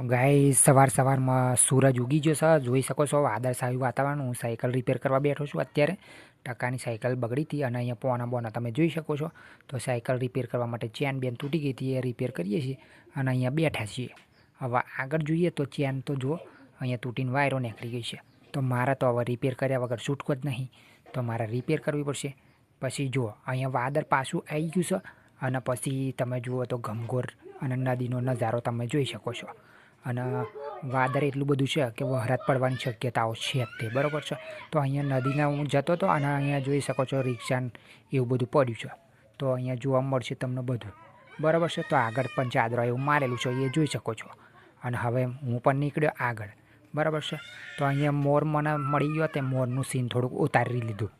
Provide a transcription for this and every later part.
ગાય સવારમાં સૂરજ ઉગી ગયો છે. જોઈ શકો છો વાદળછાયું વાતાવરણ. હું સાયકલ રિપેર કરવા બેઠો છું અત્યારે. ટકાની સાયકલ બગડી હતી અને અહીંયા પોના બોના તમે જોઈ શકો છો. તો સાયકલ રિપેર કરવા માટે ચેન બેન તૂટી ગઈ હતી, એ રિપેર કરીએ છીએ અને અહીંયા બેઠા છીએ. હવે આગળ જોઈએ તો ચેન તો જુઓ અહીંયા તૂટીને વાયરો નીકળી ગઈ છે. તો મારે તો હવે રિપેર કર્યા વગર છૂટકો જ નહીં, તો મારે રિપેર કરવી પડશે. પછી જુઓ અહીંયા વાદળ પાછું આવી ગયું છે અને પછી તમે જુઓ તો ઘમઘોર અને નદીનો નજારો તમે જોઈ શકો છો. અને વાદળ એટલું બધું છે કે વરસાદ પડવાની શક્યતાઓ છે જ તે, બરાબર છે. તો અહીંયા નદીના હું જતો હતો અને અહીંયા જોઈ શકો છો રિક્ષા એવું બધું પડ્યું છે. તો અહીંયા જોવા મળશે તમને બધું, બરાબર છે. તો આગળ પણ ચાદરા એવું મારેલું છે, એ જોઈ શકો છો. અને હવે હું પણ નીકળ્યો આગળ, બરાબર છે. તો અહીંયા મોર મને મળી ગયો, તે મોરનું સીન થોડુંક ઉતારી લીધું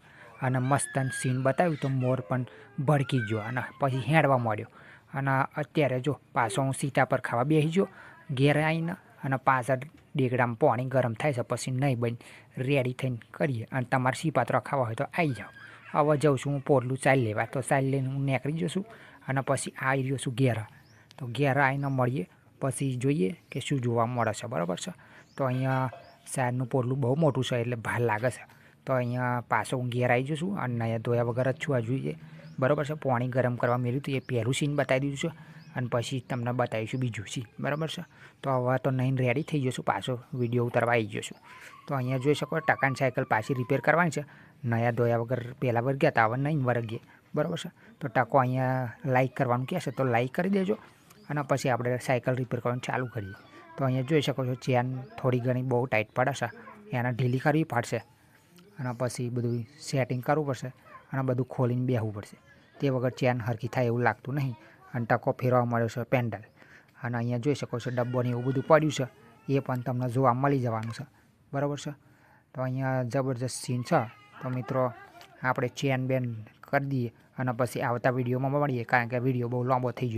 અને મસ્ત સીન બતાવ્યું. તો મોર પણ ભડકી ગયો અને પછી હેડવા માંડ્યો. અને અત્યારે જો પાછો હું સીતા પર ખાવા બેસી ગયો ઘેર આવીને, અને પાછળ ડેગડામાં પાણી ગરમ થાય છે. પછી નહીં બન રેડી થઈને કરીએ. અને તમારે સીપાત્રો ખાવા હોય તો આવી જાઓ. હવે જાઉં છું હું પોટલું ચાલી લેવા, તો ચાલી લઈને હું નીકળી જશું અને પછી આવી રહ્યો છું ઘેર. તો ઘેર આવીને મળીએ, પછી જોઈએ કે શું જોવા મળે છે, બરાબર છે. તો અહીંયા શાયદનું પોટલું બહુ મોટું છે એટલે ભાર લાગે છે. તો અહીંયા પાછો હું ઘેર આવી જશું અને અહીંયા ધોયા વગર જ છું આ જોઈએ, બરાબર છે. પાણી ગરમ કરવા મેળ્યું હતું, એ પહેલું સીન બતાવી દીધું છે અને પછી તમને બતાવીશું બીજું સીન, બરાબર છે. તો હવે તો નહીં રેડી થઈ જશું, પાછો વિડીયો ઉતારવા આવી જશું. તો અહીંયા જોઈ શકો ટકાની સાયકલ પાછી રિપેર કરવાની છે. નયા ધોયા વગર પહેલાં વર્ગ્યા હતા, હવે નહીં વર્ગીએ, બરાબર છે. તો ટકો અહીંયા લાઇક કરવાનું કહેશે તો લાઇક કરી દેજો અને પછી આપણે સાયકલ રિપેર કરવાનું ચાલુ કરીએ. તો અહીંયા જોઈ શકો છો ચેન થોડી ઘણી બહુ ટાઈટ પડે છે, એને ઢીલી કરવી પડશે અને પછી બધું સેટિંગ કરવું પડશે અને બધું ખોલીને બેસવું પડશે. તે વગર ચેન હરખી થાય એવું લાગતું નહીં. અને ટકો ફેરવા મળ્યો છે પેન્ડલ. અને અહીંયા જોઈ શકો છો ડબ્બો ને એવું બધું પડ્યું છે, એ પણ તમને જોવા મળી જવાનું છે, બરાબર છે. તો અહીંયા જબરજસ્ત સીન છે. તો મિત્રો આપણે ચેન બેન કરી દઈએ અને પછી આવતા વિડીયોમાં મળીએ, કારણ કે વિડીયો બહુ લાંબો થઈ ગયો.